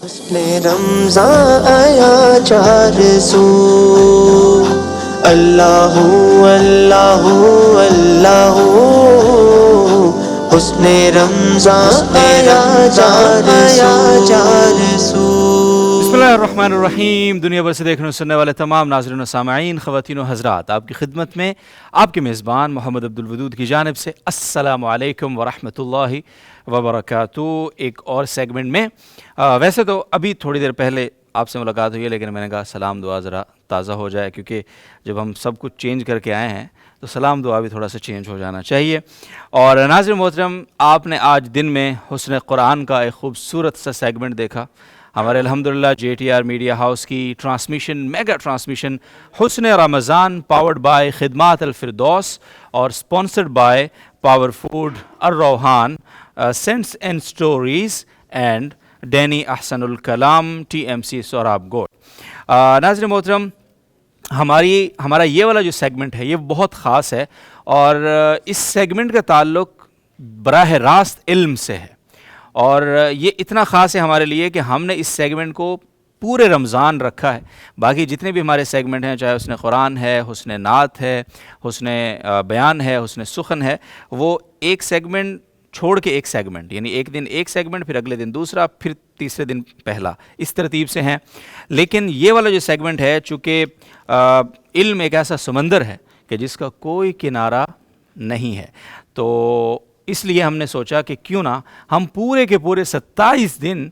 حسن رمضان آیا چار سو، اللہ اللہ اللہ، حسن رمضان آیا چار سو۔ بسم اللہ الرحمن الرحیم۔ دنیا بھر سے دیکھنے سننے والے تمام ناظرین و سامعین، خواتین و حضرات، آپ کی خدمت میں آپ کے میزبان محمد عبدالودود کی جانب سے السلام علیکم ورحمۃ اللہ وبرکاتہ۔ ایک اور سیگمنٹ میں ویسے تو ابھی تھوڑی دیر پہلے آپ سے ملاقات ہوئی ہے، لیکن میں نے کہا سلام دعا ذرا تازہ ہو جائے، کیونکہ جب ہم سب کچھ چینج کر کے آئے ہیں تو سلام دعا بھی تھوڑا سا چینج ہو جانا چاہیے۔ اور ناظرین محترم، آپ نے آج دن میں حسن قرآن کا ایک خوبصورت سا سیگمنٹ دیکھا۔ ہمارے الحمدللہ JTR میڈیا ہاؤس کی ٹرانسمیشن، میگا ٹرانسمیشن حسن رمضان، پاورڈ بائی خدمات الفردوس اور سپانسرڈ بائی پاور فوڈ الروحان، سینٹس اینڈ سٹوریز اینڈ ڈینی احسن الکلام TMC سوراب گوٹ۔ ناظرین محترم، ہمارا یہ والا جو سیگمنٹ ہے یہ بہت خاص ہے، اور اس سیگمنٹ کا تعلق براہ راست علم سے ہے، اور یہ اتنا خاص ہے ہمارے لیے کہ ہم نے اس سیگمنٹ کو پورے رمضان رکھا ہے۔ باقی جتنے بھی ہمارے سیگمنٹ ہیں، چاہے حسن قرآن ہے، حسن نعت ہے، حسن بیان ہے، حسن سخن ہے، وہ ایک سیگمنٹ چھوڑ کے ایک سیگمنٹ، یعنی ایک دن ایک سیگمنٹ، پھر اگلے دن دوسرا، پھر تیسرے دن پہلا، اس ترتیب سے ہیں۔ لیکن یہ والا جو سیگمنٹ ہے، چونکہ علم ایک ایسا سمندر ہے کہ جس کا کوئی کنارہ نہیں ہے، تو اس لیے ہم نے سوچا کہ کیوں نہ ہم پورے کے پورے 27 دن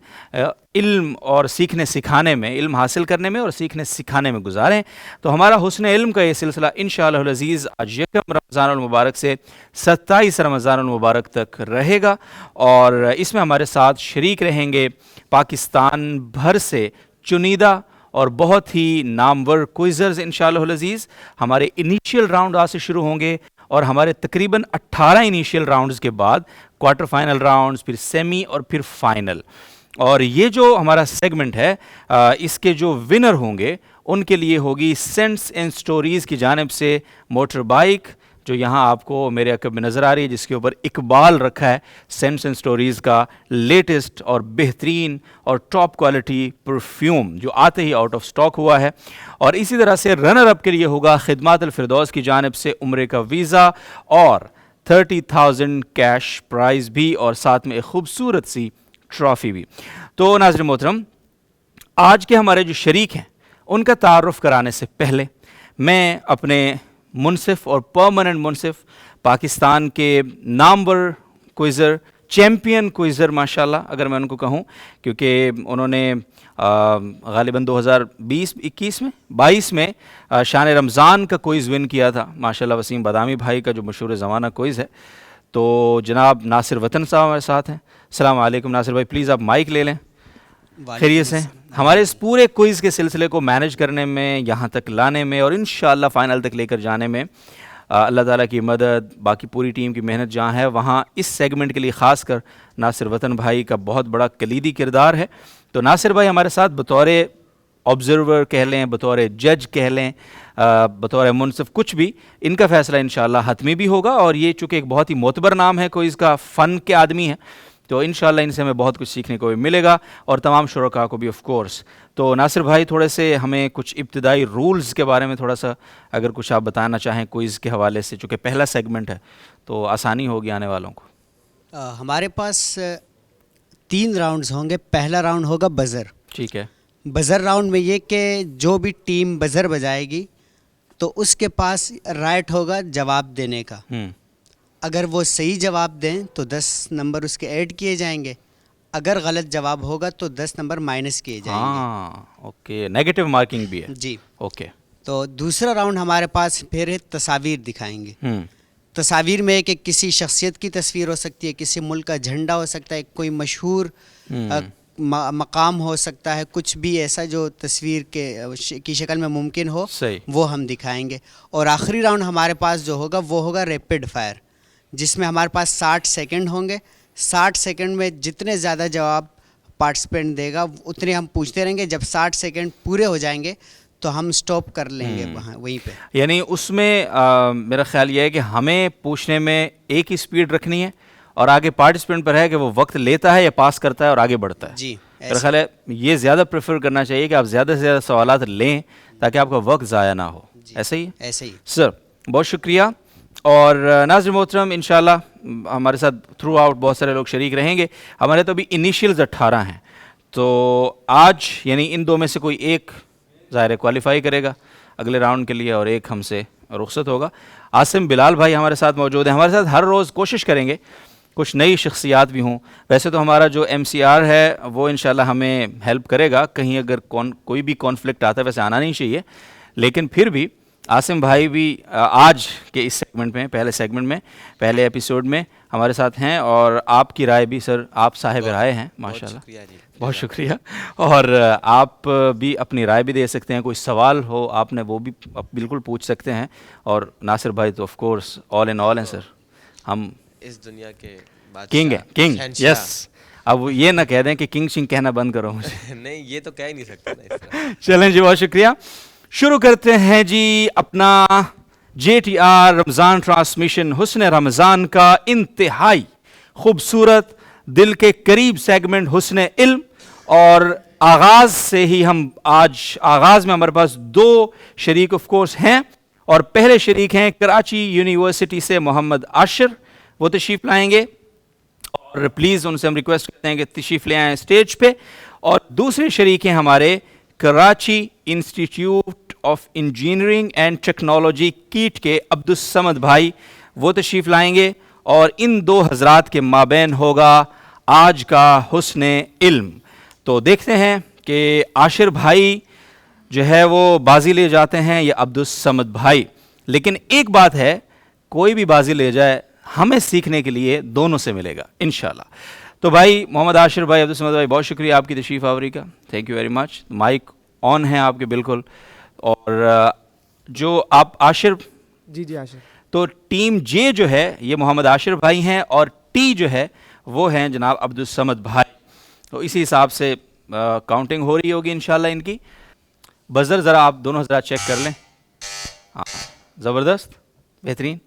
علم اور سیکھنے سکھانے میں، علم حاصل کرنے میں اور سیکھنے سکھانے میں گزاریں۔ تو ہمارا حسن علم کا یہ سلسلہ انشاءاللہ العزیز آج یکم رمضان المبارک سے 27 رمضان المبارک تک رہے گا، اور اس میں ہمارے ساتھ شریک رہیں گے پاکستان بھر سے چنیدہ اور بہت ہی نامور کوئزرز انشاءاللہ العزیز۔ ہمارے انیشیل راؤنڈ آج سے شروع ہوں گے، اور ہمارے تقریباً 18 انیشیل راؤنڈز کے بعد کوارٹر فائنل راؤنڈز، پھر سیمی اور پھر فائنل۔ اور یہ جو ہمارا سیگمنٹ ہے، اس کے جو ونر ہوں گے ان کے لیے ہوگی سینٹس اینڈ سٹوریز کی جانب سے موٹر بائک، جو یہاں آپ کو میرے عقب میں نظر آ رہی ہے، جس کے اوپر اقبال رکھا ہے سینٹس اینڈ سٹوریز کا لیٹسٹ اور بہترین اور ٹاپ کوالٹی پرفیوم، جو آتے ہی آؤٹ آف سٹاک ہوا ہے۔ اور اسی طرح سے رنر اپ کے لیے ہوگا خدمات الفردوس کی جانب سے عمرے کا ویزا اور 30,000 کیش پرائز بھی، اور ساتھ میں ایک خوبصورت سی ٹرافی بھی۔ تو ناظرین محترم، آج کے ہمارے جو شریک ہیں ان کا تعارف کرانے سے پہلے میں اپنے منصف اور پرماننٹ منصف، پاکستان کے نامور کوئزر، چیمپئن کوئزر ماشاءاللہ اگر میں ان کو کہوں، کیونکہ انہوں نے غالباً 2022 میں شان رمضان کا کوئز ون کیا تھا ماشاءاللہ، وسیم بادامی بھائی کا جو مشہور زمانہ کوئز ہے۔ تو جناب ناصر وطن صاحب ہمارے ساتھ ہیں۔ السلام علیکم ناصر بھائی، پلیز آپ مائک لے لیں۔ خیریت سے؟ ہمارے اس پورے کوئز کے سلسلے کو مینیج کرنے میں، یہاں تک لانے میں، اور انشاءاللہ فائنل تک لے کر جانے میں اللہ تعالیٰ کی مدد، باقی پوری ٹیم کی محنت جہاں ہے، وہاں اس سیگمنٹ کے لیے خاص کر ناصر وطن بھائی کا بہت بڑا کلیدی کردار ہے۔ تو ناصر بھائی ہمارے ساتھ بطور آبزرور کہہ لیں، بطور جج کہہ لیں، بطور منصف، کچھ بھی، ان کا فیصلہ انشاءاللہ حتمی بھی ہوگا، اور یہ چونکہ ایک بہت ہی معتبر نام ہے، کوئی اس کا فن کے آدمی ہے، تو انشاءاللہ ان سے ہمیں بہت کچھ سیکھنے کو بھی ملے گا، اور تمام شرکاء کو بھی آف کورس۔ تو ناصر بھائی تھوڑے سے ہمیں کچھ ابتدائی رولز کے بارے میں تھوڑا سا اگر کچھ آپ بتانا چاہیں کوئز کے حوالے سے، چونکہ پہلا سیگمنٹ ہے تو آسانی ہوگی آنے والوں کو۔ ہمارے پاس 3 راؤنڈز ہوں گے۔ پہلا راؤنڈ ہوگا بزر۔ ٹھیک ہے۔ بزر راؤنڈ میں یہ کہ جو بھی ٹیم بزر بجائے گی تو اس کے پاس رائٹ ہوگا جواب دینے کا۔ اگر وہ صحیح جواب دیں تو 10 نمبر اس کے ایڈ کیے جائیں گے، اگر غلط جواب ہوگا تو 10 نمبر مائنس کیے جائیں گے۔ اوکے، نیگیٹو مارکنگ بھی ہے۔ جی اوکے۔ تو دوسرا راؤنڈ ہمارے پاس پھر ہے تصاویر دکھائیں گے۔ تصاویر میں کہ کسی شخصیت کی تصویر ہو سکتی ہے، کسی ملک کا جھنڈا ہو سکتا ہے، کوئی مشہور مقام ہو سکتا ہے، کچھ بھی ایسا جو تصویر کی شکل میں ممکن ہو، وہ ہم دکھائیں گے۔ اور آخری راؤنڈ ہمارے پاس جو ہوگا وہ ہوگا ریپڈ فائر، جس میں ہمارے پاس 60 سیکنڈ ہوں گے۔ 60 سیکنڈ میں جتنے زیادہ جواب پارٹیسپینٹ دے گا اتنے ہم پوچھتے رہیں گے۔ جب 60 سیکنڈ پورے ہو جائیں گے تو ہم سٹاپ کر لیں گے وہاں وہیں پہ۔ یعنی اس میں میرا خیال یہ ہے کہ ہمیں پوچھنے میں ایک ہی سپیڈ رکھنی ہے، اور آگے پارٹیسپینٹ پر ہے کہ وہ وقت لیتا ہے یا پاس کرتا ہے اور آگے بڑھتا ہے۔ جی میرا خیال ہے یہ زیادہ پریفر کرنا چاہیے کہ آپ زیادہ سے زیادہ سوالات لیں تاکہ آپ کا وقت ضائع نہ ہو. ایسا ہی ایسے ہی سر. بہت شکریہ. اور ناظرین محترم انشاءاللہ ہمارے ساتھ تھرو آؤٹ بہت سارے لوگ شریک رہیں گے. ہمارے تو ابھی انیشیلز 18 ہیں, تو آج یعنی ان دو میں سے کوئی ایک ظاہر کوالیفائی کرے گا اگلے راؤنڈ کے لیے اور ایک ہم سے رخصت ہوگا. عاصم بلال بھائی ہمارے ساتھ موجود ہیں. ہمارے ساتھ ہر روز کوشش کریں گے کچھ نئی شخصیات بھی ہوں. ویسے تو ہمارا جو MC R ہے وہ انشاءاللہ ہمیں ہیلپ کرے گا, کہیں اگر کوئی بھی کانفلکٹ آتا ہے, ویسے آنا نہیں چاہیے, لیکن پھر بھی عاصم بھائی بھی آج کے اس سیگمنٹ میں, پہلے ایپیسوڈ میں ہمارے ساتھ ہیں. اور آپ کی رائے بھی سر, آپ صاحب رائے ہیں ماشاءاللہ, بہت شکریہ. اور آپ بھی اپنی رائے بھی دے سکتے ہیں, کوئی سوال ہو آپ نے وہ بھی بالکل پوچھ سکتے ہیں. اور ناصر بھائی تو آف کورس آل ان آل ہیں سر, ہم اس دنیا کے کنگ ہیں, کنگ. یس, اب یہ نہ کہہ دیں کہ کنگ شنگ کہنا بند کرو مجھے. نہیں, یہ تو کہہ ہی نہیں سکتا. چلیں جی, بہت شکریہ. شروع کرتے ہیں جی اپنا JTR رمضان ٹرانسمیشن حسن رمضان کا انتہائی خوبصورت دل کے قریب سیگمنٹ حسن علم. اور آغاز سے ہی ہم آغاز میں ہمارے پاس 2 شریک آف کورس ہیں, اور پہلے شریک ہیں کراچی یونیورسٹی سے محمد عاشر, وہ تشریف لائیں گے, اور پلیز ان سے ہم ریکویسٹ کرتے ہیں کہ تشریف لے آئیں اسٹیج پہ. اور دوسرے شریک ہیں ہمارے Karachi institute of engineering and technology کیٹ کے عبدالصمد بھائی, وہ تشریف لائیں گے. اور ان 2 حضرات کے مابین ہوگا آج کا حسن علم. تو دیکھتے ہیں کہ عاشر بھائی جو ہے وہ بازی لے جاتے ہیں یا عبدالصمد بھائی. لیکن ایک بات ہے, کوئی بھی بازی لے جائے ہمیں سیکھنے کے لیے دونوں سے ملے گا انشاءاللہ. تو بھائی محمد عاشر بھائی, عبدالصمد بھائی, بہت شکریہ آپ کی تشریف آوری کا, thank you very much. Mic on ہیں آپ کے بالکل. اور جو آپ عاشر, جی عاشر, تو ٹیم جے جو ہے یہ محمد عاشر بھائی ہیں, اور ٹی جو ہے وہ ہیں جناب عبدالصمد بھائی. تو اسی حساب سے کاؤنٹنگ ہو رہی ہوگی انشاءاللہ ان کی. بزر ذرا آپ دونوں حضرات چیک کر لیں. ہاں, زبردست, بہترین.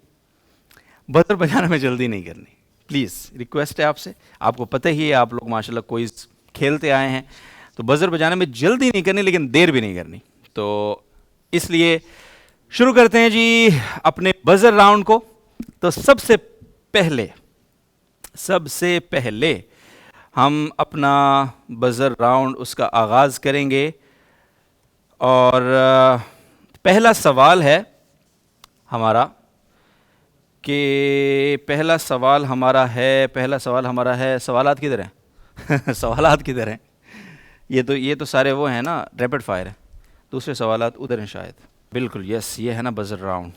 بزر بجانے میں جلدی نہیں کرنی پلیز, ریکویسٹ ہے آپ سے. آپ کو پتہ ہی ہے آپ لوگ ماشاءاللہ کوئی کھیلتے آئے ہیں, تو بزر بجانے میں جلدی نہیں کرنی لیکن دیر بھی نہیں کرنی. تو اس لیے شروع کرتے ہیں جی اپنے بزر راؤنڈ کو. تو سب سے پہلے ہم اپنا بزر راؤنڈ اس کا آغاز کریں گے. اور پہلا سوال ہے ہمارا سوالات کدھر ہیں سوالات کدھر ہیں؟ یہ تو سارے وہ ہیں نا, ریپڈ فائر ہیں. دوسرے سوالات ادھر ہیں شاید. بالکل یس, یہ ہے نا بزر راؤنڈ.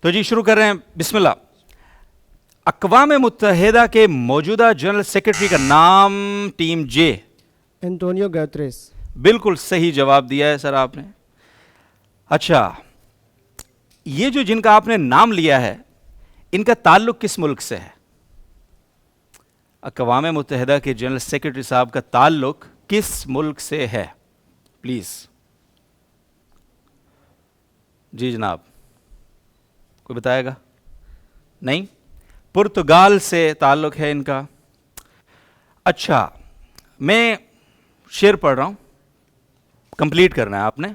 تو جی شروع کر رہے ہیں, بسم اللہ. اقوام متحدہ کے موجودہ جنرل سیکرٹری کا نام ٹیم جے. Antonio Guterres. بالکل صحیح جواب دیا ہے سر آپ نے. اچھا, یہ جو جن کا آپ نے نام لیا ہے ان کا تعلق کس ملک سے ہے؟ اقوام متحدہ کے جنرل سیکرٹری صاحب کا تعلق کس ملک سے ہے؟ پلیز. جی جناب, کوئی بتائے گا؟ نہیں, پرتگال سے تعلق ہے ان کا. اچھا, میں شعر پڑھ رہا ہوں, کمپلیٹ کرنا ہے آپ نے.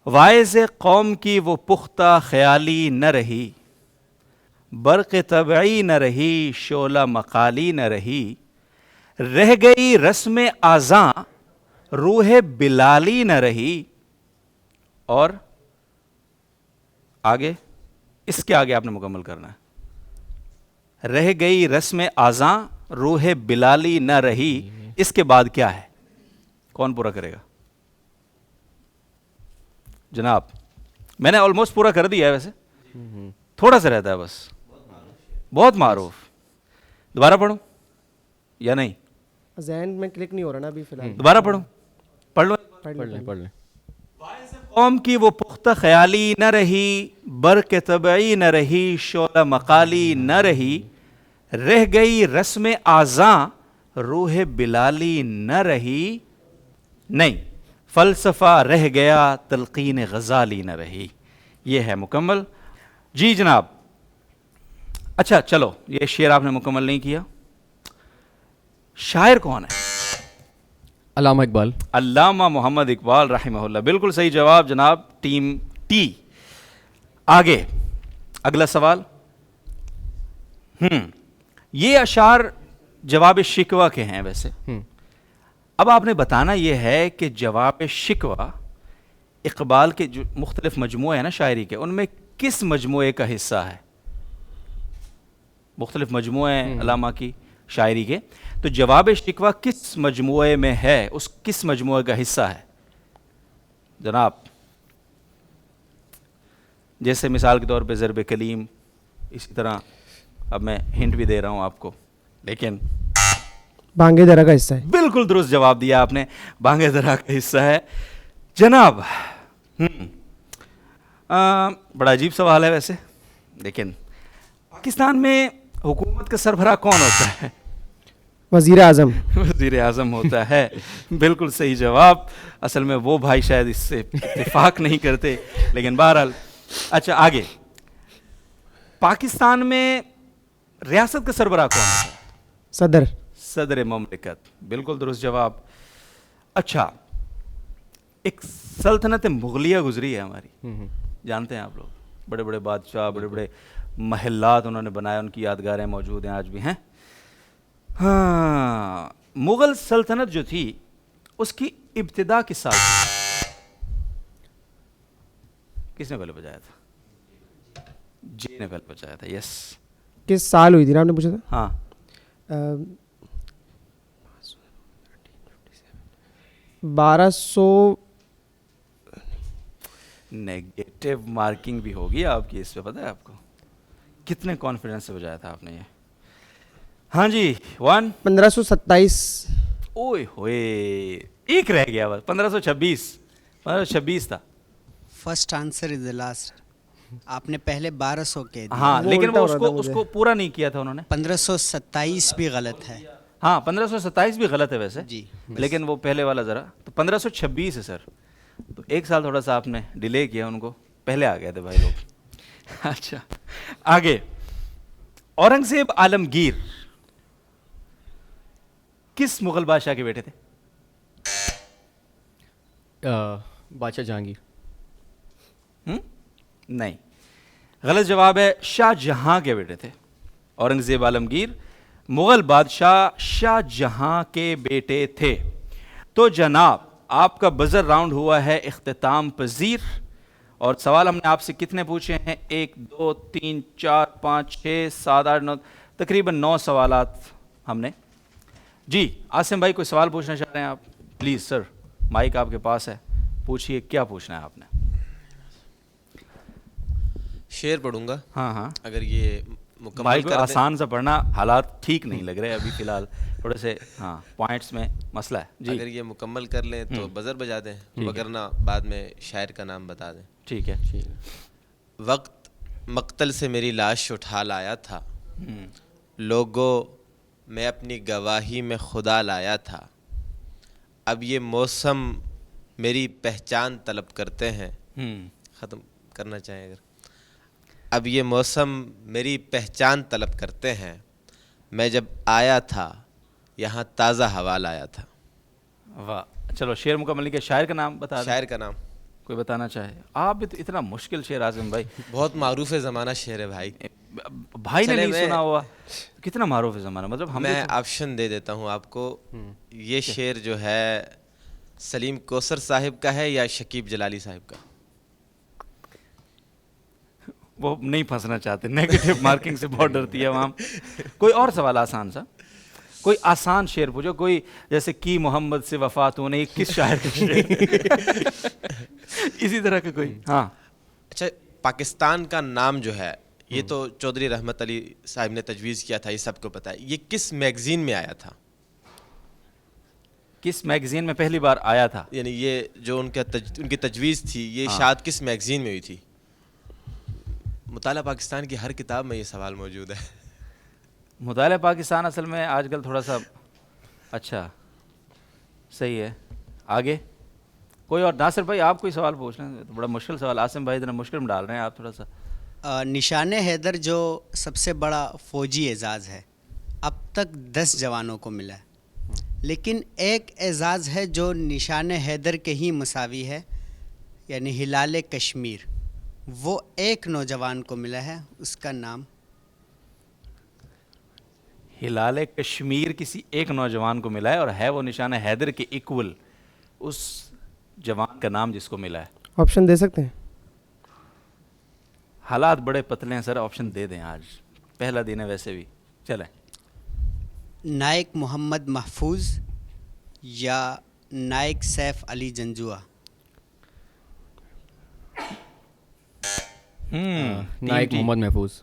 واعظ قوم کی وہ پختہ خیالی نہ رہی, برق طبعی نہ رہی, شعلہ مقالی نہ رہی, رہ گئی رسم آزاں, روح بلالی نہ رہی. اور آگے, اس کے آگے آپ نے مکمل کرنا ہے. رہ گئی رسم آزاں, روح بلالی نہ رہی, اس کے بعد کیا ہے؟ کون پورا کرے گا؟ جناب, میں نے آلموسٹ پورا کر دیا ہے, ویسے تھوڑا سا رہتا ہے بس. بہت معروف. دوبارہ پڑھوں یا نہیں؟ ذہن میں کلک نہیں ہو رہا نا ابھی فی الحال. دوبارہ پڑھوں؟ پڑھ لیں. قوم کی وہ پختہ خیالی نہ رہی, برق طبعی نہ رہی, شعلہ مقالی نہ رہی, رہ گئی رسم آزاں, روح بلالی نہ رہی. نہیں, فلسفہ رہ گیا, تلقین غزالی نہ رہی. یہ ہے مکمل. جی جناب. اچھا چلو, یہ شعر آپ نے مکمل نہیں کیا. شاعر کون ہے؟ علامہ اقبال. علامہ محمد اقبال رحمہ اللہ. بالکل صحیح جواب جناب ٹیم ٹی. آگے اگلا سوال. یہ اشعار جواب شکوہ کے ہیں ویسے. اب آپ نے بتانا یہ ہے کہ جواب شکوہ اقبال کے جو مختلف مجموعے ہیں نا شاعری کے، ان میں کس مجموعے کا حصہ ہے؟ مختلف مجموعے ہیں علامہ کی شاعری کے، تو جواب شکوہ کس مجموعے میں ہے، اس کس مجموعے کا حصہ ہے جناب؟ جیسے مثال کے طور پہ ضرب کلیم، اسی طرح اب میں ہنٹ بھی دے رہا ہوں آپ کو، لیکن بانگے درا کا حصہ ہے. بالکل درست جواب دیا آپ نے، بانگے درا کا حصہ ہے جناب. بڑا عجیب سوال ہے ویسے، لیکن پاکستان میں حکومت کا سربراہ کون ہوتا ہے؟ وزیر اعظم. وزیر اعظم ہوتا ہے. بالکل صحیح جواب. اصل میں وہ بھائی شاید اس سے اتفاق نہیں کرتے، لیکن بہرحال. اچھا آگے، پاکستان میں ریاست کا سربراہ کون ہوتا ہے؟ صدر. صدر مملکت. بالکل درست جواب. اچھا، ایک سلطنت مغلیہ گزری ہے ہماری، جانتے ہیں آپ لوگ، بڑے بڑے بادشاہ، بڑے بڑے محلات انہوں نے بنائے، ان کی یادگاریں موجود ہیں آج بھی ہیں. ہاں، مغل سلطنت جو تھی اس کی ابتدا کس سال تھی؟ کس نے پہلے بجایا تھا؟ جی نے پہلے بجایا تھا. یس. کس سال ہوئی تھی نا آپ نے پوچھا تھا؟ ہاں، 1200. نیگیٹو مارکنگ بھی ہوگی آپ کی اس پہ، پتہ ہے آپ کو کتنے کانفیڈنس سے بجایا تھا آپ نے یہ؟ ہاں جی 1527. اوئے ہوئے، ایک رہ گیا بس. 1526 تھا. First answer is the last. آپ نے پہلے 1200 کہہ دیا. ہاں، وہ لیکن الٹا وہ ہو رہا تھا اس کو پورا نہیں کیا تھا انہوں نے. 1527 بھی غلط ہے. ہاں 1527 بھی غلط ہے ویسے جی، لیکن وہ پہلے والا ذرا تو 1526 ہے سر. تو ایک سال تھوڑا سا آپ نے ڈیلے کیا، ان کو پہلے آ گئے تھے بھائی لوگ. اچھا آگے، اورنگزیب عالمگیر کس مغل بادشاہ کے بیٹے تھے؟ بادشاہ جہانگیر. نہیں، غلط جواب ہے. شاہ جہاں کے بیٹے تھے. اورنگزیب عالمگیر مغل بادشاہ شاہ جہاں کے بیٹے تھے. تو جناب آپ کا بزر راؤنڈ ہوا ہے اختتام پذیر، اور سوال ہم نے آپ سے کتنے پوچھے ہیں؟ 1 2 3 4 5 6 7 8 9، تقریباً 9 سوالات ہم نے. جی عاصم بھائی کوئی سوال پوچھنا چاہ رہے ہیں آپ؟ پلیز سر، مائک آپ کے پاس ہے، پوچھیے کیا پوچھنا ہے آپ نے. شعر پڑھوں گا. ہاں اگر یہ مکمل بھائی کر کو دیں. آسان سا پڑھنا، حالات ٹھیک نہیں لگ رہے ابھی فی الحال، تھوڑے سے ہاں پوائنٹس میں مسئلہ ہے. جی اگر یہ مکمل کر لیں تو بزر بجا دیں، وگرنہ بعد میں شاعر کا نام بتا دیں. ٹھیک ہے. وقت مقتل سے میری لاش اٹھا لایا تھا، لوگوں میں اپنی گواہی میں خدا لایا تھا. اب یہ موسم میری پہچان طلب کرتے ہیں. ختم کرنا چاہیں اگر. اب یہ موسم میری پہچان طلب کرتے ہیں، میں جب آیا تھا یہاں تازہ ہوا لایا تھا. واہ، چلو شعر مکمل نہیں کیا، شاعر کا نام بتا دیں. شاعر کا نام کوئی بتانا چاہے؟ آپ بھی تو اتنا مشکل شعر عاظم بھائی، بہت معروف زمانہ شعر ہے بھائی. بھائی نے چلے نہیں سنا ہوا، کتنا معروف ہے زمانہ، مطلب ہم میں آپشن دے دیتا ہوں آپ کو. یہ شعر جو ہے سلیم کوثر صاحب کا ہے یا شکیب جلالی صاحب کا؟ وہ نہیں پھنسنا چاہتے، نیگیٹو مارکنگ سے بہت ڈرتی ہے عوام. کوئی اور سوال آسان سا، کوئی آسان شعر پوچھو، کوئی جیسے کی محمد سے وفات ہونے، یہ کس شاعر کا شعر؟ اسی طرح کا کوئی. ہاں اچھا، پاکستان کا نام جو ہے یہ تو چودھری رحمت علی صاحب نے تجویز کیا تھا، یہ سب کو پتہ ہے. یہ کس میگزین میں آیا تھا؟ کس میگزین میں پہلی بار آیا تھا؟ یعنی یہ جو ان کی تجویز تھی، یہ اشاعت کس میگزین میں ہوئی تھی؟ مطالعہ پاکستان کی ہر کتاب میں یہ سوال موجود ہے. مطالعہ پاکستان اصل میں آج کل تھوڑا سا اچھا صحیح ہے. آگے کوئی اور؟ ناصر بھائی آپ کوئی سوال پوچھنا ہے؟ بڑا مشکل سوال، عاصم بھائی اتنا مشکل میں ڈال رہے ہیں آپ تھوڑا سا. نشان حیدر جو سب سے بڑا فوجی اعزاز ہے، اب تک 10 جوانوں کو ملا ہے، لیکن ایک اعزاز ہے جو نشان حیدر کے ہی مساوی ہے، یعنی ہلال کشمیر، وہ ایک نوجوان کو ملا ہے، اس کا نام؟ ہلال کشمیر کسی ایک نوجوان کو ملا ہے اور ہے وہ نشان حیدر کے ایکول اس جوان کا نام جس کو ملا ہے. آپشن دے سکتے ہیں؟ حالات بڑے پتلے ہیں سر، آپشن دے دیں، آج پہلا دن ہے ویسے بھی. چلیں. نائک محمد محفوظ یا نائک سیف علی جنجوعہ؟ نائک محمد محفوظ.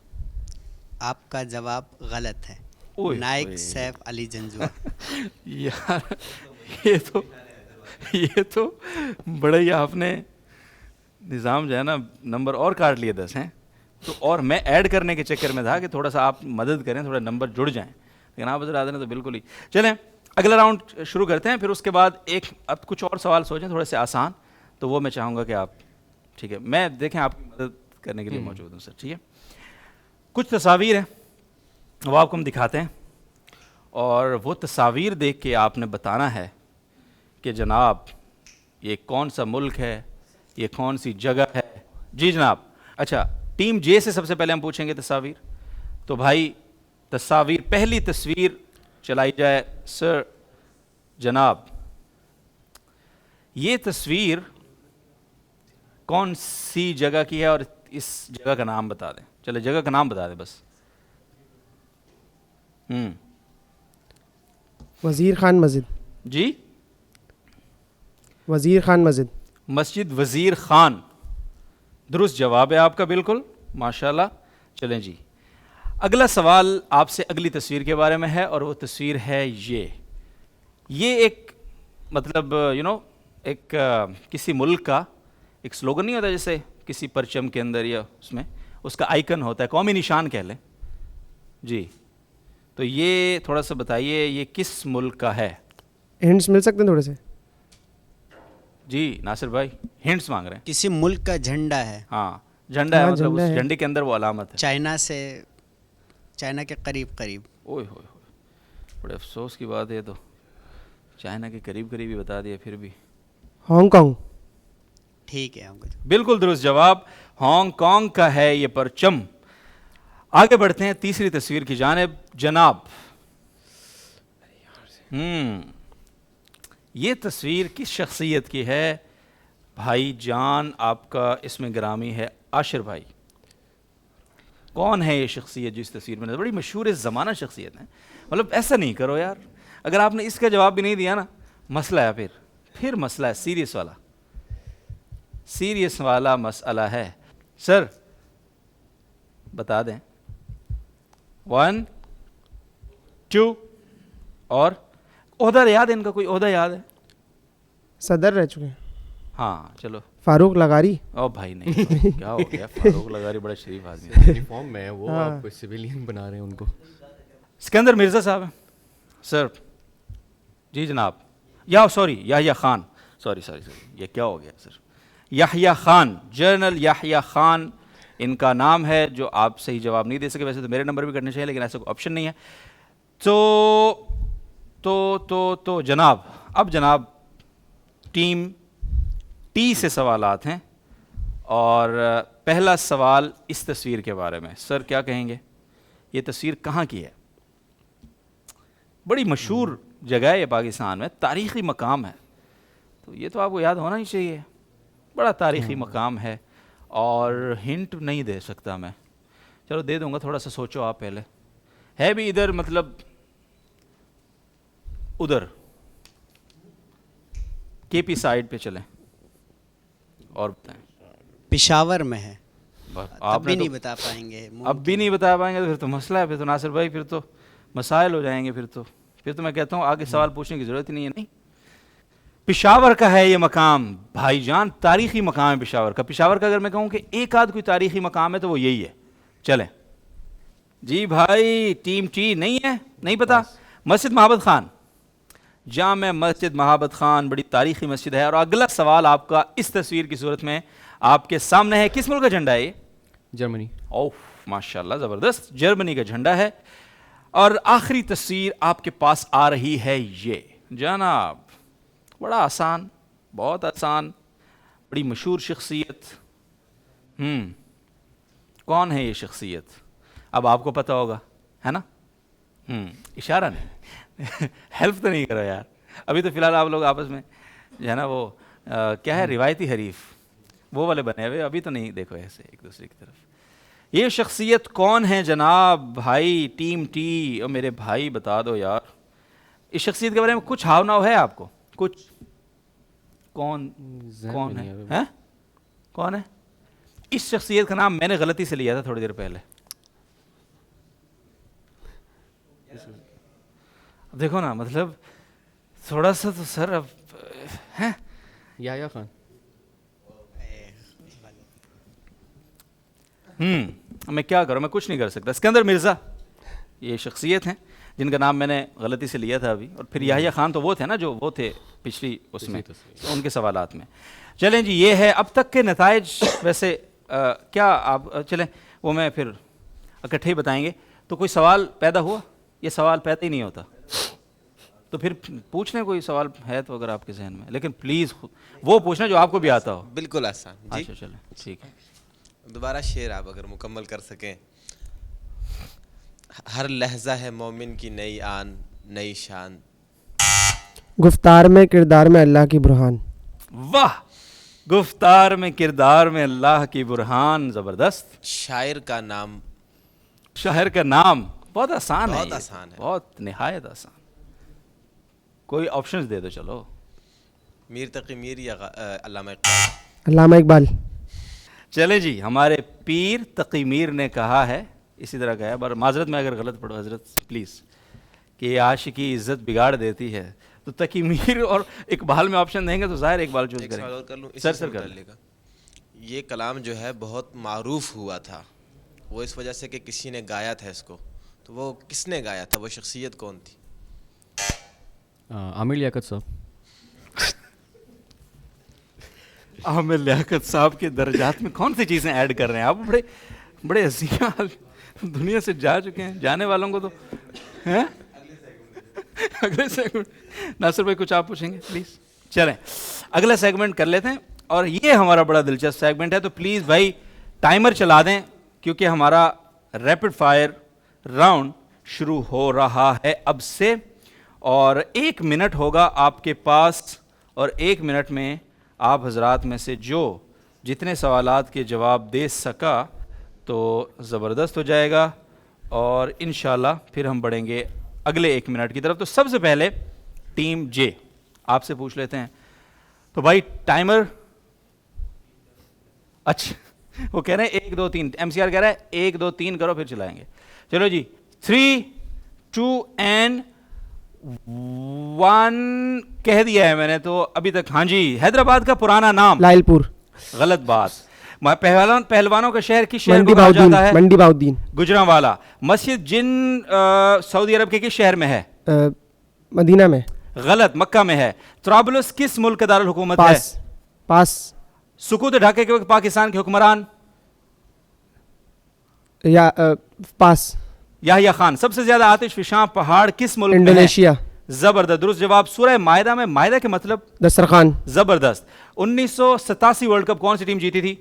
آپ کا جواب غلط ہے، اوئے نائک اوئے. سیف علی جنجوعہ. یار یہ تو بڑا ہی آپ نے نظام جو ہے نا نمبر اور کاٹ لیے 10 ہیں تو، اور میں ایڈ کرنے کے چکر میں تھا کہ تھوڑا سا آپ مدد کریں، تھوڑا نمبر جڑ جائیں، لیکن آپ حضرات نے تو بالکل ہی. چلیں اگلا راؤنڈ شروع کرتے ہیں، پھر اس کے بعد اب کچھ اور سوال سوچیں تھوڑے سے آسان، تو وہ میں چاہوں گا کہ آپ ٹھیک ہے، میں دیکھیں آپ کی مدد کرنے کے لیے موجود ہوں سر. ٹھیک ہے، کچھ تصاویر ہیں وہ آپ کو ہم دکھاتے ہیں اور وہ تصاویر دیکھ کے آپ نے بتانا ہے کہ جناب یہ کون سا ملک ہے، یہ کون سی جگہ ہے. جی جناب. اچھا ٹیم جے سے سب سے پہلے ہم پوچھیں گے تصاویر. تو بھائی تصاویر، پہلی تصویر چلائی جائے سر. جناب یہ تصویر کون سی جگہ کی ہے اور اس جگہ کا نام بتا دیں. چلے جگہ کا نام بتا دیں بس. وزیر خان مسجد. جی وزیر خان مسجد. مسجد وزیر خان درست جواب ہے آپ کا، بالکل ماشاءاللہ. چلیں جی اگلا سوال آپ سے اگلی تصویر کے بارے میں ہے اور وہ تصویر ہے یہ ایک مطلب ایک کسی ملک کا ایک سلوگن نہیں ہوتا جیسے کسی پرچم کے اندر یا اس میں اس کا آئیکن ہوتا ہے، قومی نشان کہہ لیں. جی تو یہ تھوڑا سا بتائیے یہ کس ملک کا ہے؟ ہنٹس مل سکتے ہیں تھوڑے سے؟ جی ناصر بھائی ہنٹس مانگ رہے ہیں. کسی ملک کا جھنڈا ہے. ہاں جھنڈا ہے، ہاں، مطلب جھنڈا اس ہے. جھنڈے کے اندر وہ علامت ہے. چائنا کے قریب. اوئے ہوئے بڑے افسوس کی بات ہے، تو چائنا کے قریب ہی بتا دیا. پھر بھی ہانگ کانگ. ٹھیک ہے، بالکل درست جواب، ہانگ کانگ کا ہے یہ پرچم. آگے بڑھتے ہیں تیسری تصویر کی جانب. جناب یہ تصویر کس شخصیت کی ہے؟ بھائی جان آپ کا اسم گرامی ہے عاشر بھائی. کون ہے یہ شخصیت جس تصویر میں؟ بڑی مشہور زمانہ شخصیت ہے. مطلب ایسا نہیں کرو یار، اگر آپ نے اس کا جواب بھی نہیں دیا نا مسئلہ ہے، پھر مسئلہ ہے، سیریس والا مسئلہ ہے. سر بتا دیں 1 2 اور عہدہ یاد ہے ان کا؟ کوئی عہدہ یاد ہے؟ صدر رہ چکے ہیں. ہاں چلو. فاروق لغاری. او بھائی نہیں کیا ہو گیا، فاروق لغاری بڑا شریف آدمی ہے. یونیفارم میں وہ آپ سویلین بنا رہے ہیں ان کو. اسکندر مرزا صاحب ہیں سر. جی جناب. یحییٰ خان. سوری یہ کیا ہو گیا سر؟ یحییٰ خان، جنرل یحییٰ خان ان کا نام ہے، جو آپ صحیح جواب نہیں دے سکے. ویسے تو میرے نمبر بھی کرنے چاہیے لیکن ایسا کوئی آپشن نہیں ہے. تو جناب اب جناب ٹیم ٹی سے سوالات ہیں اور پہلا سوال اس تصویر کے بارے میں. سر کیا کہیں گے؟ یہ تصویر کہاں کی ہے؟ بڑی مشہور جگہ ہے یہ پاکستان میں، تاریخی مقام ہے، تو یہ تو آپ کو یاد ہونا ہی چاہیے. بڑا تاریخی مقام ہے اور ہنٹ نہیں دے سکتا میں. چلو دے دوں گا، تھوڑا سا سوچو آپ پہلے. ہے بھی ادھر، مطلب ادھر کے پی سائڈ پہ چلیں اور بتائیں. پشاور میں ہے. آپ بھی نہیں بتا پائیں گے. اب بھی نہیں بتا پائیں گے تو پھر تو مسئلہ ہے. پھر تو ناصر بھائی پھر تو مسائل ہو جائیں گے. پھر تو میں کہتا ہوں آگے سوال پوچھنے کی ضرورت ہی نہیں ہے. نہیں، پشاور کا ہے یہ مقام بھائی جان، تاریخی مقام ہے پشاور کا. پشاور کا اگر میں کہوں کہ ایک آدھ کوئی تاریخی مقام ہے تو وہ یہی ہے. چلیں جی بھائی ٹیم ٹی نہیں ہے، نہیں پتا. مسجد محبت خان، جامع مسجد محبت خان بڑی تاریخی مسجد ہے. اور اگلا سوال آپ کا اس تصویر کی صورت میں آپ کے سامنے ہے. کس ملک کا جھنڈا ہے یہ؟ جرمنی. اوف ماشاءاللہ زبردست، جرمنی کا جھنڈا ہے. اور آخری تصویر آپ کے پاس آ رہی ہے جناب بڑا آسان, بہت آسان, بڑی مشہور شخصیت. کون ہے یہ شخصیت؟ اب آپ کو پتہ ہوگا ہے نا. اشارہ نہیں, ہیلپ تو نہیں کرو یار. ابھی تو فی الحال آپ لوگ آپس میں جو ہے نا وہ کیا ہے روایتی حریف وہ والے بنے ہوئے, ابھی تو نہیں دیکھو ایسے ایک دوسرے کی طرف. یہ شخصیت کون ہے جناب بھائی ٹیم ٹی؟ اور میرے بھائی بتا دو یار, اس شخصیت کے بارے میں کچھ ہاؤ ناؤ ہے آپ کو کچھ؟ کون ہے؟ کون ہے اس شخصیت کا نام؟ میں نے غلطی سے لیا تھا تھوڑی دیر پہلے. دیکھو نا مطلب تھوڑا سا تو سر اب ہے. یا خان. میں کیا کروں, میں کچھ نہیں کر سکتا. اسکندر مرزا یہ شخصیت ہیں جن کا نام میں نے غلطی سے لیا تھا ابھی. اور پھر یحییٰ خان تو وہ تھے نا جو وہ تھے پچھلی اس میں ان کے سوالات میں. چلیں جی یہ ہے اب تک کے نتائج. ویسے کیا آپ چلیں وہ میں پھر اکٹھے ہی بتائیں گے. تو کوئی سوال پیدا ہوا؟ یہ سوال پیدا ہی نہیں ہوتا تو پھر پوچھ لیں کوئی سوال ہے تو اگر آپ کے ذہن میں, لیکن پلیز وہ پوچھنا جو آپ کو بھی آتا ہو. بالکل آسان جی. اچھا چلیں ٹھیک ہے. دوبارہ شعر آپ اگر مکمل کر سکیں. ہر لحظہ ہے مومن کی نئی آن نئی شان. گفتار میں کردار میں اللہ کی برہان. واہ, گفتار میں کردار میں اللہ کی برہان, زبردست. شاعر کا نام, شاعر کا نام بہت آسان ہے, بہت آسان ہے, بہت نہایت آسان. کوئی آپشنز دے دو چلو. میر تقی میر یا علامہ اقبال؟ علامہ اقبال. چلے جی ہمارے پیر تقی میر نے کہا ہے, اسی طرح کہا ہے. پر معذرت میں اگر غلط پڑھو حضرت پلیز, کہ عاشقی عزت بگاڑ دیتی ہے. تو تقی میر اور اقبال میں آپشن دیں گے تو ظاہر اقبال چوز کریں. سوال اور کر لوں سر سر کر لیں. یہ کلام جو ہے بہت معروف ہوا تھا, وہ اس وجہ سے کہ کسی نے گایا تھا اس کو. تو وہ کس نے گایا تھا, وہ شخصیت کون تھی؟ عامر لیاقت صاحب. عامر لیاقت صاحب کے درجات میں کون سی چیزیں ایڈ کر رہے ہیں آپ؟ بڑے عظیم دنیا سے جا چکے ہیں, جانے والوں کو تو ہیں. اگلے سیگمنٹ ناصر بھائی کچھ آپ پوچھیں گے پلیز؟ چلیں اگلا سیگمنٹ کر لیتے ہیں, اور یہ ہمارا بڑا دلچسپ سیگمنٹ ہے. تو پلیز بھائی ٹائمر چلا دیں کیونکہ ہمارا ریپڈ فائر راؤنڈ شروع ہو رہا ہے اب سے, اور 1 منٹ ہوگا آپ کے پاس, اور 1 منٹ میں آپ حضرات میں سے جو جتنے سوالات کے جواب دے سکا تو زبردست ہو جائے گا, اور انشاءاللہ پھر ہم بڑھیں گے اگلے 1 منٹ کی طرف. تو سب سے پہلے ٹیم جے آپ سے پوچھ لیتے ہیں. تو بھائی ٹائمر, اچھا وہ کہہ رہے ہیں 1 2 3, ایم سی آر کہہ رہا ہے 1 2 3 کرو پھر چلائیں گے. چلو جی 3 2 اینڈ 1 کہہ دیا ہے میں نے تو ابھی تک. ہاں جی, حیدرآباد کا پرانا نام؟ لائل پور. غلط بات. پہلوانوں کا شہر کس شہر منڈی کو کہا باؤدین. جاتا ہے؟ منڈی باؤدین. گجرانوالا. مسجد جن سعودی عرب کے کس شہر میں ہے؟ مدینہ میں. غلط, مکہ میں ہے. طرابلس کس ملک کا دارالحکومت ہے؟ پاس. پاس. سقوط ڈھاکہ کے وقت پاکستان کے حکمران؟ یا پاس. یحییٰ خان. سب سے زیادہ آتش فشاں پہاڑ کس ملک میں ہے؟ انڈونیشیا. زبردست, درست جواب. سورہ مائدہ میں مائدہ کے مطلب؟ دسترخوان. زبردست. 1987 ورلڈ کپ کون سی ٹیم جیتی تھی؟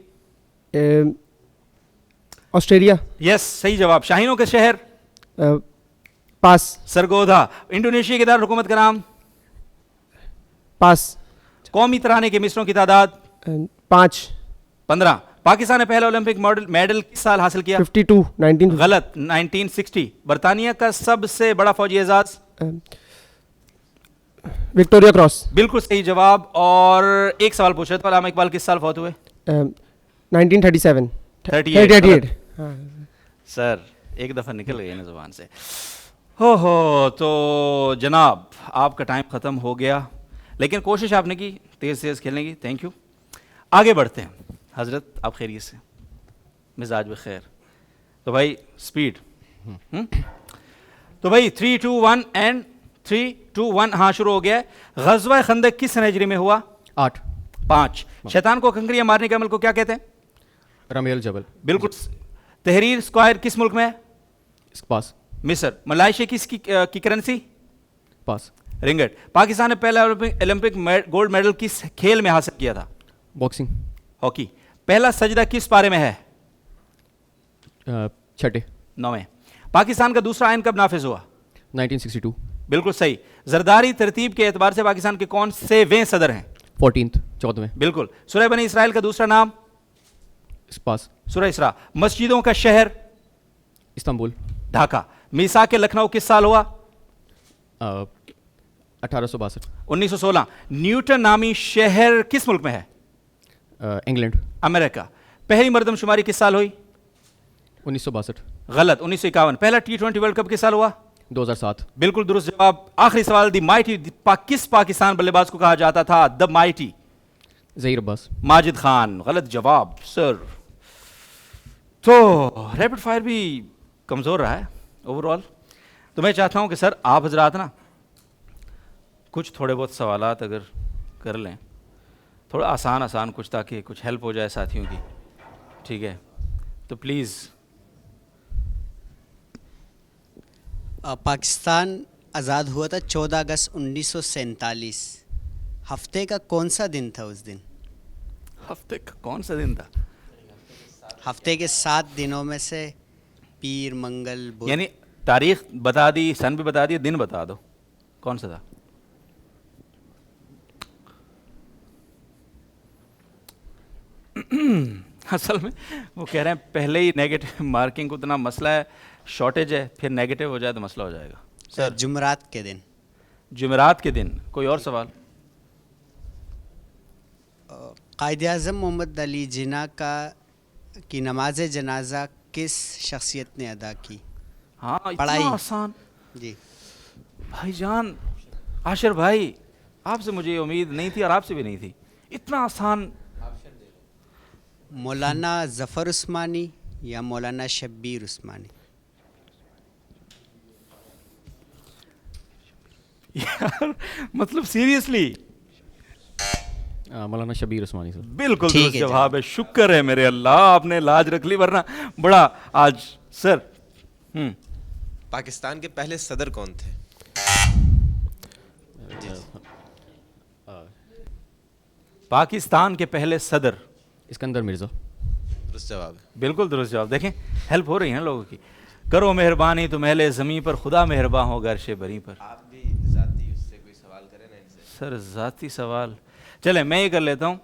آسٹریلیا. یس صحیح جواب. شاہینوں کا شہر؟ پاس. سرگودا. انڈونیشیا کے دارالحکومت کا نام؟ پاس. قومی ترانے کے مصروں کی تعداد؟ 5. 15. پاکستان نے پہلا اولمپک میڈل کس سال حاصل کیا؟ 52. 19. غلط, 1960. برطانیہ کا سب سے بڑا فوجی اعزاز؟ Victoria cross. بالکل صحیح جواب. اور ایک سوال پوچھ رہے تھے, علامہ اقبال کس سال فوت ہوئے؟ 1937. 38. سر ایک دفعہ نکل گئی نا زبان سے. ہو تو جناب آپ کا ٹائم ختم ہو گیا, لیکن کوشش آپ نے کی تیز کھیلنے کی. Thank you. آگے بڑھتے ہیں. حضرت آپ خیریت سے؟ مزاج بخیر. تو بھائی سپیڈ. تو بھائی 3 2 1 اینڈ 3 2 1. ہاں شروع ہو گیا ہے. غزوہ خندق کس سنہ ہجری میں ہوا؟ 8. 5. شیطان کو کنکریاں مارنے کے عمل کو کیا کہتے ہیں؟ رمی الجبل. بالکل. تحریر اسکوائر کس ملک میں ہے؟ پاس. مصر. ملائیشیا کس کی کرنسی؟ پاس. رنگٹ. پاکستان نے پہلا اولمپک گولڈ میڈل کس کھیل میں حاصل کیا تھا؟ باکسنگ. ہاکی. پہلا سجدہ کس پارے میں ہے؟ چھٹے. 9. پاکستان کا دوسرا آئین کب نافذ ہوا؟ 1962. بالکل صحیح. زرداری ترتیب کے اعتبار سے پاکستان کے کون سے ویں صدر ہیں؟ 14th. 14ویں. بالکل. سورہ بنی اسرائیل کا دوسرا نام؟ پاس. سورہ اسراء. مسجدوں کا شہر؟ استنبول. ڈھاکہ. میثاق لکھنؤ کس سال ہوا؟ 1862. 1916. نیوٹن نامی شہر کس ملک میں ہے؟ انگلینڈ. امریکہ. پہلی مردم شماری کس سال ہوئی؟ 1962. غلط. 1951. پہلا T20 ورلڈ کپ کس سال ہوا؟ 2007. بالکل درست جواب. آخری سوال. دی مائٹی کس پاکستان بلے باز کو کہا جاتا تھا؟ دا مائٹی. ظہیر عباس. ماجد خان. غلط جواب سر. تو ریپڈ فائر بھی کمزور رہا ہے اوور آل. تو میں چاہتا ہوں کہ سر آپ حضرات نا کچھ تھوڑے بہت سوالات اگر کر لیں تھوڑا آسان کچھ تاکہ کچھ ہیلپ ہو جائے ساتھیوں کی. ٹھیک ہے تو پلیز. پاکستان آزاد ہوا تھا 14 اگست 1947. ہفتے کا کون سا دن تھا اس دن؟ ہفتے کا کون سا دن تھا؟ ہفتے کے 7 دنوں میں سے پیر، منگل، بدھ. یعنی تاریخ بتا دی، سن بھی بتا دی، دن بتا دو کون سا تھا. اصل میں وہ کہہ رہے ہیں پہلے ہی نیگیٹو مارکنگ کو اتنا مسئلہ ہے، شارٹیج ہے، پھر نیگیٹو ہو جائے تو مسئلہ ہو جائے گا. سر جمعرات کے دن. جمعرات کے دن. کوئی اور سوال؟ قائد اعظم محمد علی جناح کی نماز جنازہ کس شخصیت نے ادا کی؟ ہاں پڑھائی. اتنا آسان. جی بھائی جان عاشر بھائی، آپ سے مجھے امید نہیں تھی اور آپ سے بھی نہیں تھی. اتنا آسان. مولانا ظفر عثمانی یا مولانا شبیر عثمانی؟ یار مطلب سیریسلی مولانا شبیر عثمانی. سر بالکل درست جواب ہے. شکر ہے میرے اللہ آپ نے لاج رکھ لی ورنہ بڑا آج. سر پاکستان کے پہلے صدر کون تھے؟ پاکستان کے پہلے صدر اسکندر مرزا. درست جواب ہے. بالکل درست جواب. دیکھیں ہیلپ ہو رہی ہے لوگوں کی. کرو مہربانی تم اہل زمین پر، خدا مہرباں ہو گرش بری پر. آپ بھی ذاتی اس سے کوئی سوال کریں نا ان سے. سر ذاتی سوال چلیں میں یہ کر لیتا ہوں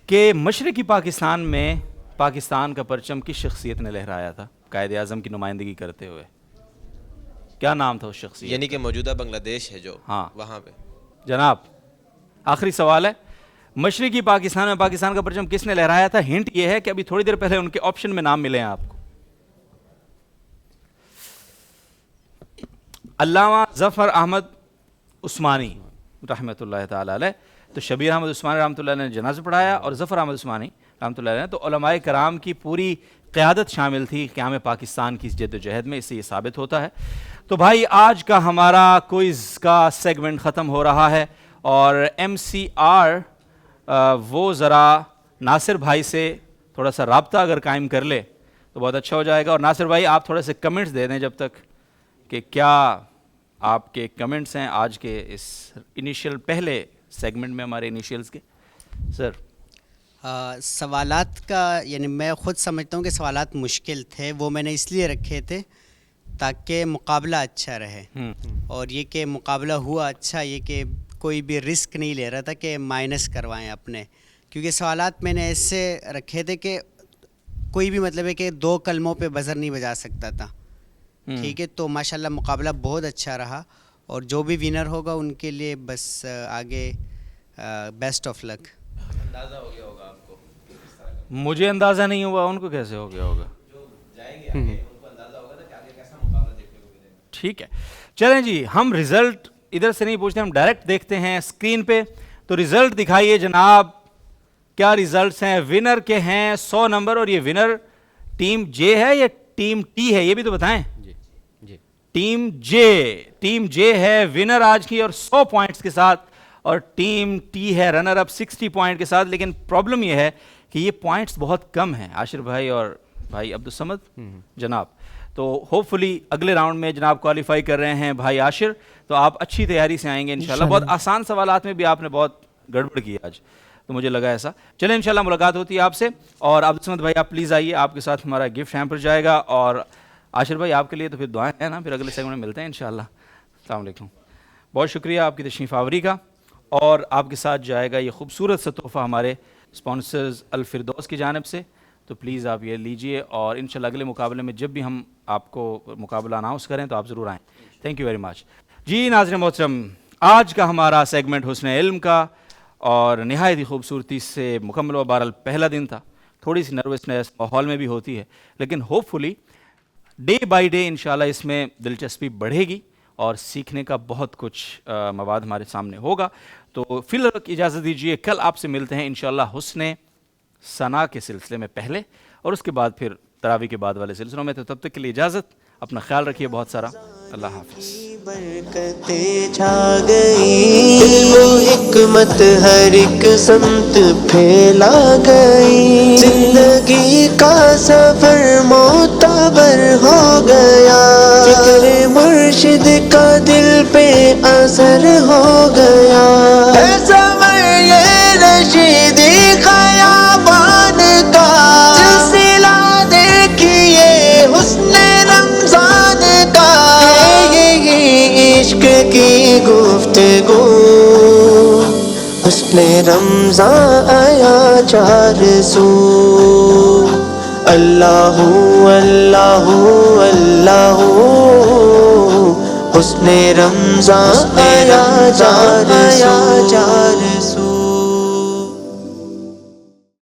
کہ مشرقی پاکستان میں پاکستان کا پرچم کس شخصیت نے لہرایا تھا قائد اعظم کی نمائندگی کرتے ہوئے؟ کیا نام تھا اس شخصیت؟ یعنی کہ موجودہ بنگلہ دیش ہے جو، ہاں وہاں پہ. جناب آخری سوال ہے. مشرقی پاکستان میں پاکستان کا پرچم کس نے لہرایا تھا؟ ہنٹ یہ ہے کہ ابھی تھوڑی دیر پہلے ان کے آپشن میں نام ملے ہیں آپ کو. علامہ ظفر احمد عثمانی رحمۃ اللہ تعالی علیہ. تو شبیر احمد عثمانی رحمۃ اللہ علیہ نے جنازہ پڑھایا اور ظفر احمد عثمانی رحمۃ اللہ علیہ. تو علماء کرام کی پوری قیادت شامل تھی قیام پاکستان کی اس جد و جہد میں. اس سے یہ ثابت ہوتا ہے. تو بھائی آج کا ہمارا کوئز کا سیگمنٹ ختم ہو رہا ہے اور ایم سی آر وہ ذرا ناصر بھائی سے تھوڑا سا رابطہ اگر قائم کر لے تو بہت اچھا ہو جائے گا. اور ناصر بھائی آپ تھوڑے سے کمنٹس دے دیں جب تک کہ کیا آپ کے کمنٹس ہیں آج کے اس انیشیل پہلے سیگمنٹ میں ہمارے انیشیلز کے. سر سوالات کا یعنی میں خود سمجھتا ہوں کہ سوالات مشکل تھے. وہ میں نے اس لیے رکھے تھے تاکہ مقابلہ اچھا رہے. اور یہ کہ مقابلہ ہوا اچھا، یہ کہ کوئی بھی رسک نہیں لے رہا تھا کہ مائنس کروائیں اپنے. کیونکہ سوالات میں نے ایسے رکھے تھے کہ کوئی بھی مطلب ہے کہ 2 کلموں پہ بزر نہیں بجا سکتا تھا. ٹھیک ہے. تو ماشاءاللہ مقابلہ بہت اچھا رہا اور جو بھی ونر ہوگا ان کے لیے بس آگے بیسٹ آف لک. اندازہ ہو گیا ہوگا آپ کو؟ مجھے اندازہ نہیں ہوا، ان کو کیسے ہو گیا ہوگا؟ جو جائیں گے آگے ان کو اندازہ ہوگا نا کہ آگے کیسا مقابلہ دیکھنے کو ملے گا. ٹھیک ہے چلیں جی. ہم رزلٹ ادھر سے نہیں پوچھتے، ہم ڈائریکٹ دیکھتے ہیں اسکرین پہ. تو رزلٹ دکھائیے جناب. کیا رزلٹس ہیں؟ ونر کے ہیں 100 نمبر اور یہ ونر ٹیم جے ہے یا ٹیم ٹی ہے یہ بھی تو بتائیں. ٹیم جے ہے ونر آج کی اور 100 پوائنٹس کے ساتھ، اور ٹیم ٹی ہے رنر اپ 60 پوائنٹ کے ساتھ. لیکن پرابلم یہ ہے کہ یہ پوائنٹس بہت کم ہیں عاشر بھائی اور بھائی عبدالصمد جناب. تو ہوپ فلی اگلے راؤنڈ میں جناب کوالیفائی کر رہے ہیں بھائی عاشر, تو آپ اچھی تیاری سے آئیں گے انشاءاللہ. بہت آسان سوالات میں بھی آپ نے بہت گڑبڑ کی آج, تو مجھے لگا ایسا. چلیں انشاءاللہ ملاقات ہوتی ہے آپ سے. اور عبدالصمد بھائی آپ پلیز آئیے, آپ کے ساتھ ہمارا گفٹ ہیمپر جائے گا. اور عاشر بھائی آپ کے لیے تو پھر دعائیں ہیں نا, پھر اگلے سیگمنٹ میں ملتے ہیں انشاءاللہ. السلام علیکم, بہت شکریہ آپ کی تشریف آوری کا. اور آپ کے ساتھ جائے گا یہ خوبصورت سا تحفہ ہمارے اسپانسرز الفردوس کی جانب سے, تو پلیز آپ یہ لیجئے. اور انشاءاللہ اگلے مقابلے میں جب بھی ہم آپ کو مقابلہ اناؤنس کریں تو آپ ضرور آئیں. Thank you very much. جی ناظرین محترم, آج کا ہمارا سیگمنٹ حسن علم کا اور نہایت ہی خوبصورتی سے مکمل و بہرحال پہلا دن تھا. تھوڑی سی نروسنیس ماحول میں بھی ہوتی ہے, لیکن hope fully day by day انشاءاللہ اس میں دلچسپی بڑھے گی اور سیکھنے کا بہت کچھ مواد ہمارے سامنے ہوگا. تو فی الوقت اجازت دیجیے, کل آپ سے ملتے ہیں انشاءاللہ حسن ثنا کے سلسلے میں پہلے, اور اس کے بعد پھر تراویح کے بعد والے سلسلوں میں. تو تب تک کے لیے اجازت, اپنا خیال رکھیے بہت سارا. اللہ حافظ. برکتیں چھا گئی, علم و حکمت ہر ایک سمت پھیلا گئی, زندگی کا سفر معتبر ہو گیا, فکر مرشد کا دل پہ اثر ہو گیا. یہ رشیدی خیابان کا سلسلہ دیکھیے حسن رمضان کا, عشق کی گفتگو حسن رمضان آیا چار سو. اللہ اللہ اللہ حسن رمضان آیا چار سو.